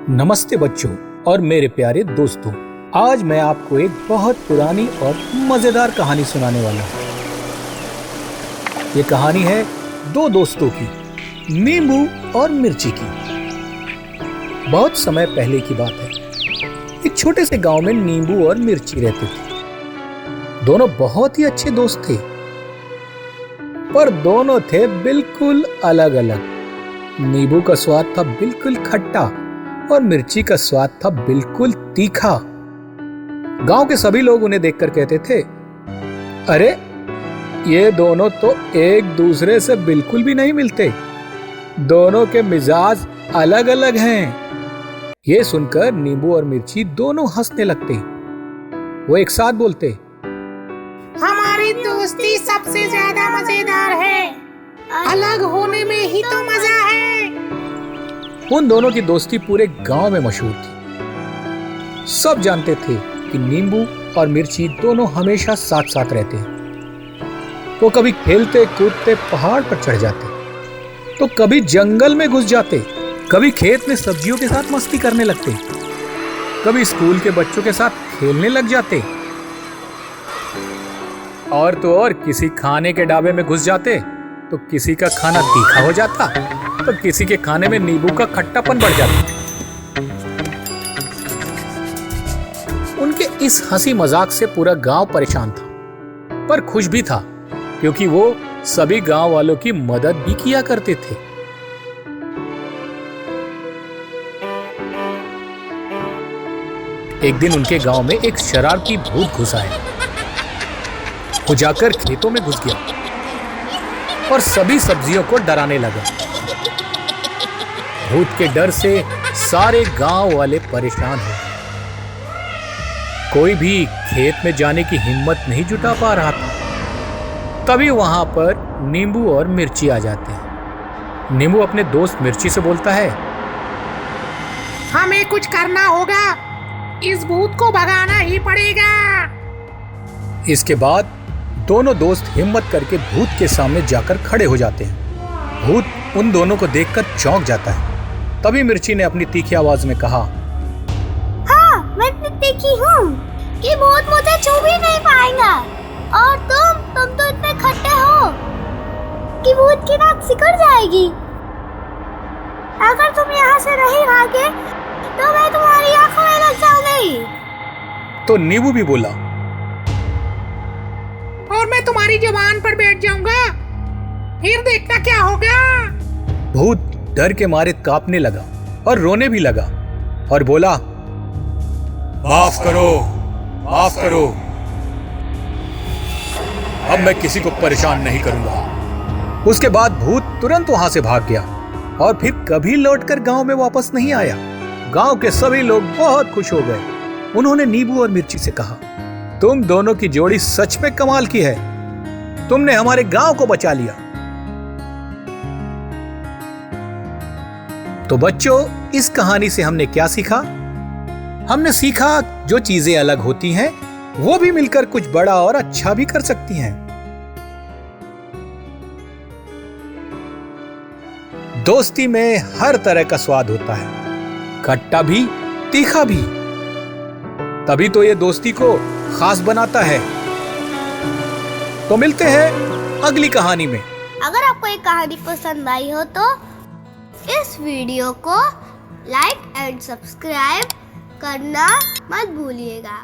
नमस्ते बच्चों और मेरे प्यारे दोस्तों, आज मैं आपको एक बहुत पुरानी और मजेदार कहानी सुनाने वाला हूँ। ये कहानी है दो दोस्तों की, नींबू और मिर्ची की। बहुत समय पहले की बात है। एक छोटे से गांव में नींबू और मिर्ची रहते थे। दोनों बहुत ही अच्छे दोस्त थे, पर दोनों थे बिल्कुल अलग अलग। नींबू का स्वाद था बिल्कुल खट्टा और मिर्ची का स्वाद था बिल्कुल तीखा। गांव के सभी लोग उन्हें देखकर कहते थे, अरे ये दोनों तो एक दूसरे से बिल्कुल भी नहीं मिलते। दोनों के मिजाज अलग अलग हैं। ये सुनकर नींबू और मिर्ची दोनों हंसने लगते। वो एक साथ बोलते, हमारी दोस्ती सबसे ज्यादा मजेदार है। अलग होने में ही तो मजा है। उन दोनों की दोस्ती पूरे गांव में मशहूर थी। सब जानते थे कि नींबू और मिर्ची दोनों हमेशा साथ साथ रहते हैं। वो कभी खेलते कूदते पहाड़ पर चढ़ जाते, तो कभी जंगल में घुस जाते, कभी खेत में सब्जियों के साथ मस्ती करने लगते, कभी स्कूल के बच्चों के साथ खेलने लग जाते, और तो और किसी खाने के ढाबे में घुस जाते तो किसी का खाना तीखा हो जाता, तो किसी के खाने में नींबू का खट्टापन बढ़ जाता। उनके इस हंसी मजाक से पूरा गांव परेशान था, पर खुश भी था, क्योंकि वो सभी गांव वालों की मदद भी किया करते थे। एक दिन उनके गांव में एक शरारती भूत घुस आया। वो जाकर खेतों में घुस गया और सभी सब्जियों को डराने लगा। भूत के डर से सारे गांव वाले परेशान हो गए। कोई भी खेत में जाने की हिम्मत नहीं जुटा पा रहा था। तभी वहां पर नींबू और मिर्ची आ जाते हैं। नींबू अपने दोस्त मिर्ची से बोलता है, हमें कुछ करना होगा, इस भूत को भगाना ही पड़ेगा। इसके बाद दोनों दोस्त हिम्मत करके भूत के सामने जाकर खड़े हो जाते हैं। भूत उन दोनों को देखकर चौंक जाता है। तभी मिर्ची ने अपनी तीखी आवाज में कहा, हाँ, मैं तीखी हूँ कि भूत मुझे छू भी नहीं पाएगा। और तुम तो इतने खट्टे हो कि भूत की नाक सिकुड़ जाएगी। अगर तुम यहाँ से नहीं भागे तो मैं तुम्हारी आंखों में लग जाऊंगी। तो नींबू भी बोला, और मैं तुम्हारी जुबान पर बैठ जाऊंगा, फिर देखना क्या होगा। भूत डर के मारे कांपने लगा और रोने भी लगा और बोला, माफ करो, माफ करो, अब मैं किसी को परेशान नहीं करूंगा। उसके बाद भूत तुरंत वहां से भाग गया और फिर कभी लौटकर गांव में वापस नहीं आया। गांव के सभी लोग बहुत खुश हो गए। उन्होंने नींबू और मिर्ची से कहा, तुम दोनों की जोड़ी सच में कमाल की है। तुमने हमारे गांव को बचा लिया। तो बच्चों, इस कहानी से हमने क्या सीखा? हमने सीखा जो चीजें अलग होती हैं, वो भी मिलकर कुछ बड़ा और अच्छा भी कर सकती हैं। दोस्ती में हर तरह का स्वाद होता है, खट्टा भी, तीखा भी। तभी तो ये दोस्ती को खास बनाता है। तो मिलते हैं अगली कहानी में। अगर आपको ये कहानी पसंद आई हो तो इस वीडियो को लाइक एंड सब्सक्राइब करना मत भूलिएगा।